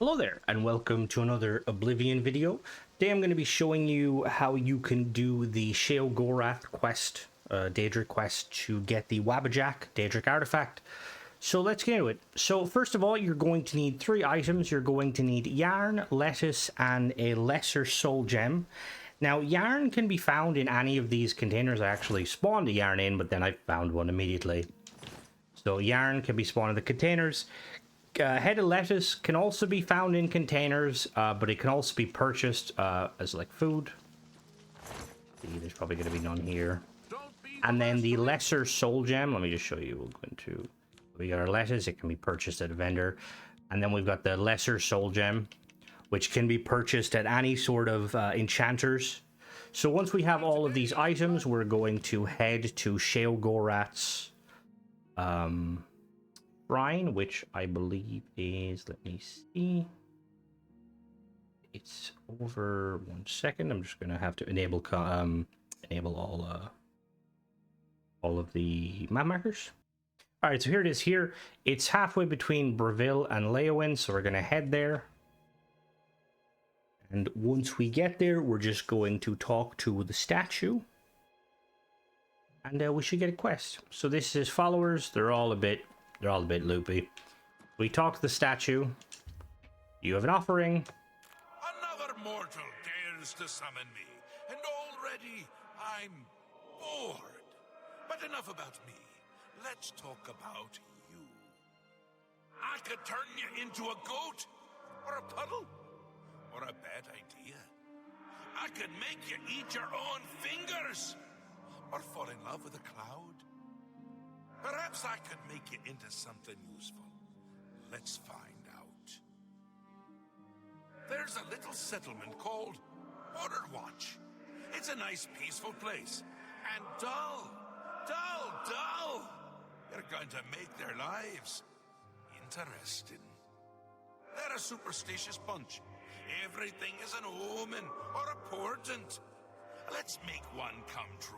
Hello there, and welcome to another Oblivion video. Today I'm going to be showing you how you can do the Seogorath quest, Daedric quest, to get the Wabbajack Daedric artifact. So let's get into it. So first of all, you're going to need 3 items. You're going to need yarn, lettuce, and a lesser soul gem. Now, yarn can be found in any of these containers. I actually spawned a yarn in, but then I found one immediately. So yarn can be spawned in the containers. Head of lettuce can also be found in containers, but it can also be purchased as like food. There's probably going to be none here. And then the lesser soul gem, let me just show you. We'll go into, we got our lettuce, it can be purchased at a vendor. And then we've got the lesser soul gem, which can be purchased at any sort of enchanters. So once we have all of these items, we're going to head to Seogorath's shrine, which I believe is, let me see, it's over, 1 second. I'm just gonna have to enable all of the map markers. All right, so here it is. Here it's halfway between Breville and Leowin, so we're gonna head there, and once we get there, we're just going to talk to the statue, and we should get a quest. So this is his followers. They're all a bit loopy. We talk to the statue. You have an offering. Another mortal dares to summon me, and already I'm bored. But enough about me. Let's talk about you. I could turn you into a goat, or a puddle, or a bad idea. I could make you eat your own fingers, or fall in love with a cloud. Perhaps I could make you into something useful. Let's find out. There's a little settlement called Watch. It's a nice, peaceful place. And dull. You're going to make their lives interesting. They're a superstitious bunch. Everything is an omen or a portent. Let's make one come true.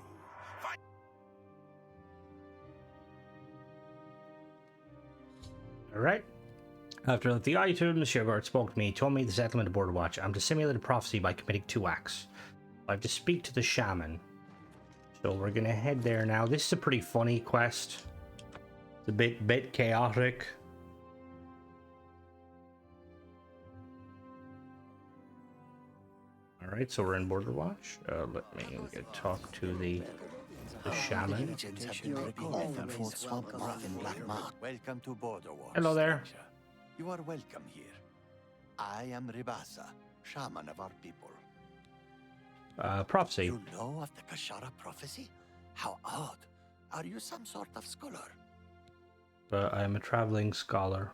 All right. After the items, Seogorath spoke to me. He told me the settlement of Watch. I'm to simulate a prophecy by committing 2 acts. I have to speak to the shaman. So we're gonna head there now. This is a pretty funny quest. It's a bit chaotic. All right, so we're in Watch. Let me talk to the shaman. Welcome to Borderwatch. Hello there. You are welcome here. I am Ribasa, shaman of our people. Prophecy. You know of the Kashara prophecy? How odd. Are you some sort of scholar? I am a traveling scholar.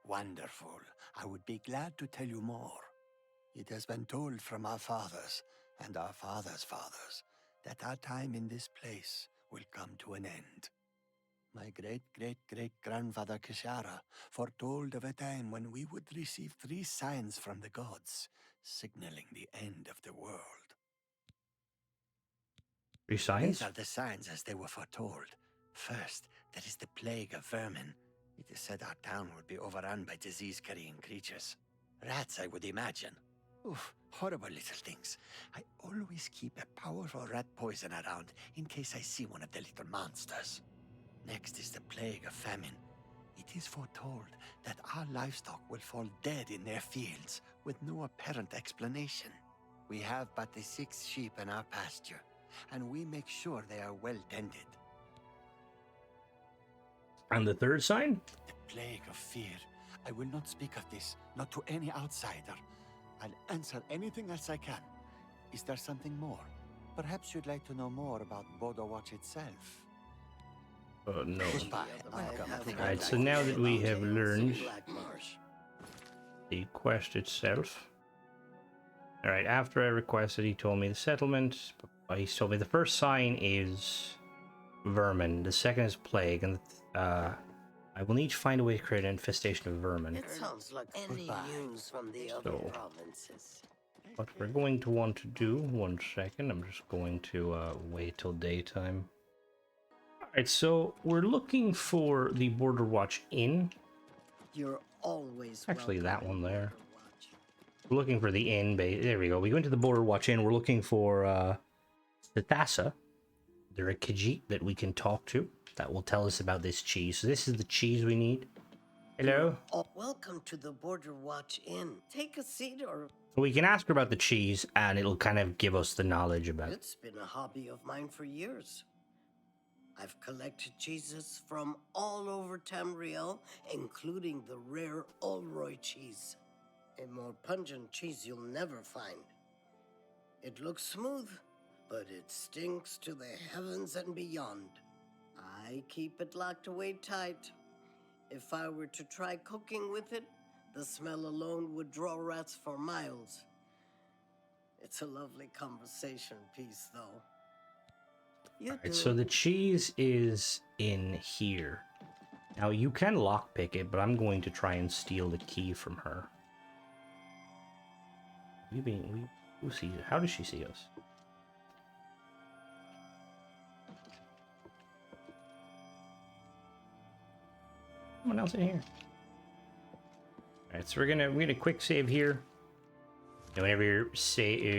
Wonderful. I would be glad to tell you more. It has been told from our fathers and our fathers' fathers that our time in this place will come to an end. My great-great-great-grandfather Kashara foretold of a time when we would receive 3 signs from the gods, signaling the end of the world. 3 signs? These are the signs as they were foretold. First, there is the plague of vermin. It is said our town will be overrun by disease-carrying creatures. Rats, I would imagine. Oof, horrible little things. I always keep a powerful rat poison around in case I see one of the little monsters. Next is the plague of famine. It is foretold that our livestock will fall dead in their fields with no apparent explanation. We have but the 6 sheep in our pasture, and we make sure they are well tended. And the 3rd sign? The plague of fear. I will not speak of this, not to any outsider. I'll answer anything else I can. Is there something more? Perhaps you'd like to know more about Borderwatch itself. No. Goodbye. Alright, so now that we have learned the quest itself. Alright, after I requested, he told me the settlement. He told me the first sign is vermin, the second is plague, and I will need to find a way to create an infestation of vermin. It sounds like any news from the other provinces. What we're going to want to do, 1 second, I'm just going to wait till daytime. Alright, so we're looking for the Borderwatch Inn. You're always Actually, that welcome one in there. Border Watch. We're looking for the inn base. There we go. We go into the Border Watch Inn. We're looking for Thassa. They're a Khajiit that we can talk to. That will tell us about this cheese. So this is the cheese we need. Hello? Oh, welcome to the Border Watch Inn. Take a seat or... So we can ask her about the cheese, and it'll kind of give us the knowledge about it. It's been a hobby of mine for years. I've collected cheeses from all over Tamriel, including the rare Olroy cheese. A more pungent cheese you'll never find. It looks smooth, but it stinks to the heavens and beyond. I keep it locked away tight. If I were to try cooking with it, the smell alone would draw rats for miles. It's a lovely conversation piece, though. Alright, so the cheese is in here. Now you can lockpick it, but I'm going to try and steal the key from her. Who sees it? How does she see us? Someone else in here. Alright, so we're gonna quick save here. And whenever you're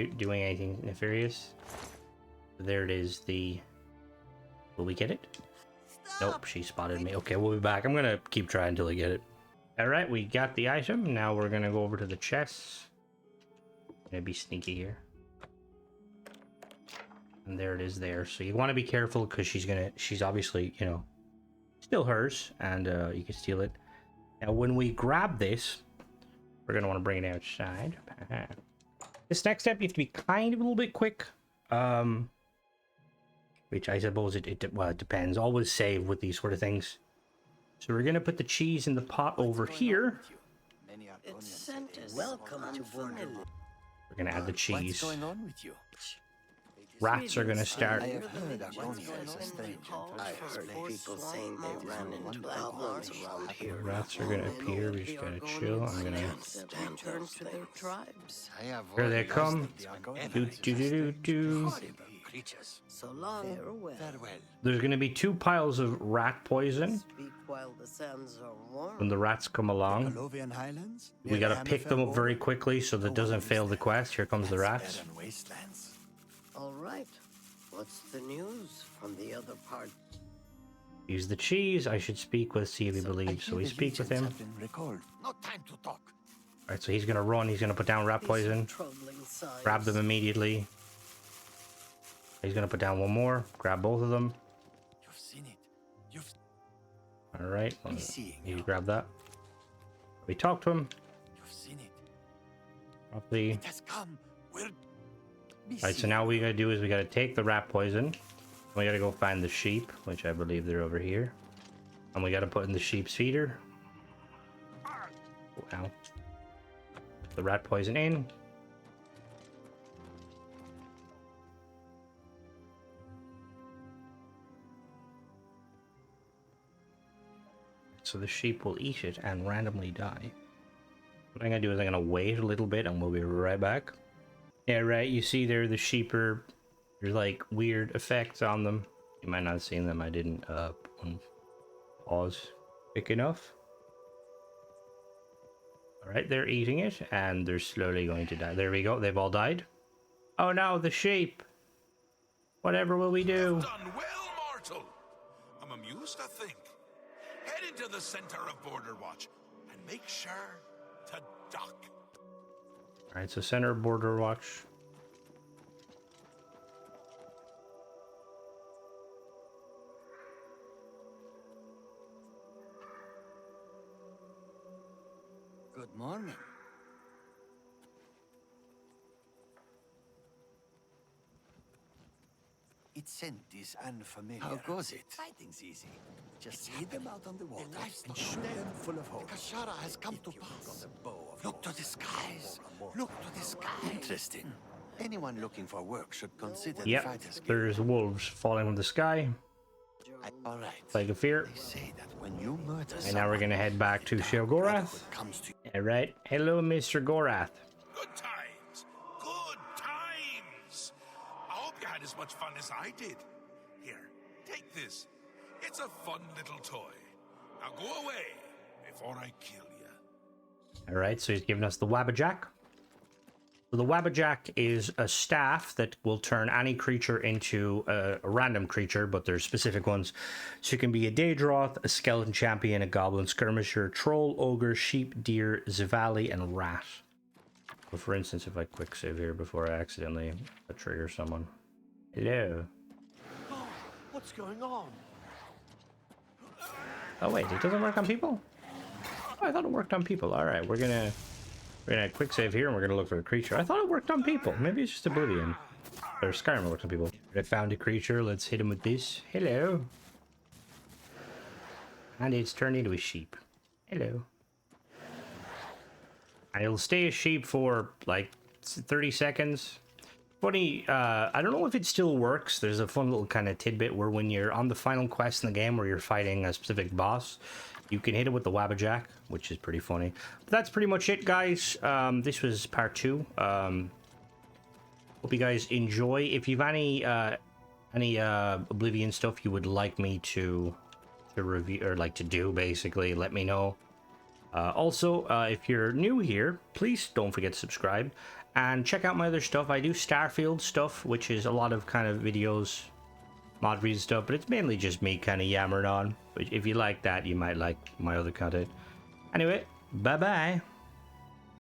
doing anything nefarious, there it is. Will we get it? Nope, she spotted me. Okay, we'll be back. I'm gonna keep trying until I get it. Alright, we got the item. Now we're gonna go over to the chests. Gonna be sneaky here. And there it is there. So you want to be careful because she's obviously, you know, still hers, and you can steal it. Now when we grab this, we're gonna want to bring it outside. This next step, you have to be kind of a little bit quick. Which I suppose it depends. Always save with these sort of things. So we're gonna put the cheese in the pot over here. It's sent us. Welcome to Border. We're gonna add the cheese. What's going on with you? Rats are gonna start. I have heard Argonia is a stranger. I heard people saying they ran into goblins around here. Rats are gonna appear. We just gotta chill. I'm gonna. Return to their tribes. Here they come. Do do do do do. So long, farewell. There's gonna be 2 piles of rat poison Speak while the sands are warm. when the rats come along. Oblivion Highlands? We gotta pick them up very quickly so that doesn't fail the quest. Here comes the rats. Wastelands. All right. What's the news from the other part? Use the cheese. I should speak with, see if he believes. So we speak with him. No time to talk. Alright, so he's gonna run. He's gonna put down rat poison. Troubling signs. Grab them immediately. He's gonna put down one more. Grab both of them. You've seen it. You've Alright. seeing You grab that. We talk to him. seen it. Properly. It has come. We're Alright, so now what we gotta do is we gotta take the rat poison. We gotta go find the sheep, which I believe they're over here. And we gotta put in the sheep's feeder. Wow. The rat poison in. So the sheep will eat it and randomly die. What I'm gonna do is I'm gonna wait a little bit and we'll be right back. Yeah, right, you see there the sheep are, there's like weird effects on them. You might not have seen them, I didn't pause quick enough. Alright, they're eating it and they're slowly going to die. There we go, they've all died. Oh no, the sheep! Whatever will we do? Done well, mortal. I'm amused, I think. Head into the center of Border Watch and make sure to dock. Alright, so center border watch. Good morning. Its scent is unfamiliar. How goes it? Fighting's easy. Just lead them out on the water and shoot them full of holes. Kashara has come to pass. Look to the skies. Look to the sky. Interesting. Anyone looking for work should consider the Yep, fighters. there's wolves falling from the sky. All right. Like a fear. They say that when you murder And now we're gonna head back to Seogorath. comes to Alright, hello Mr. Gorath. Good times. Good times. I hope you had as much fun as I did. Here, take this. It's a fun little toy. Now go away before I kill you. All right, so he's giving us the Wabbajack. So the Wabbajack is a staff that will turn any creature into a random creature, but there's specific ones. So it can be a Daedroth, a skeleton champion, a goblin skirmisher, troll, ogre, sheep, deer, Zivali, and rat. But for instance, if I quick save here before I accidentally trigger someone. Hello. Oh, what's going on? Oh wait, it doesn't work on people? Oh, I thought it worked on people. All right, we're gonna quick save here and we're gonna look for the creature. I thought it worked on people. Maybe it's just Oblivion. Or Skyrim works on people. I found a creature. Let's hit him with this. Hello. And it's turned into a sheep. Hello. And it'll stay a sheep for like 30 seconds. Funny, I don't know if it still works. There's a fun little kind of tidbit where when you're on the final quest in the game where you're fighting a specific boss, you can hit it with the Wabbajack, which is pretty funny. But that's pretty much it, guys. This was part 2. Hope you guys enjoy. If you've any Oblivion stuff you would like me to review or like to do, basically, let me know. Also, if you're new here, please don't forget to subscribe and check out my other stuff. I do Starfield stuff, which is a lot of kind of videos, mod reviews and stuff, but it's mainly just me kind of yammering on. But if you like that, you might like my other content. Anyway, bye bye.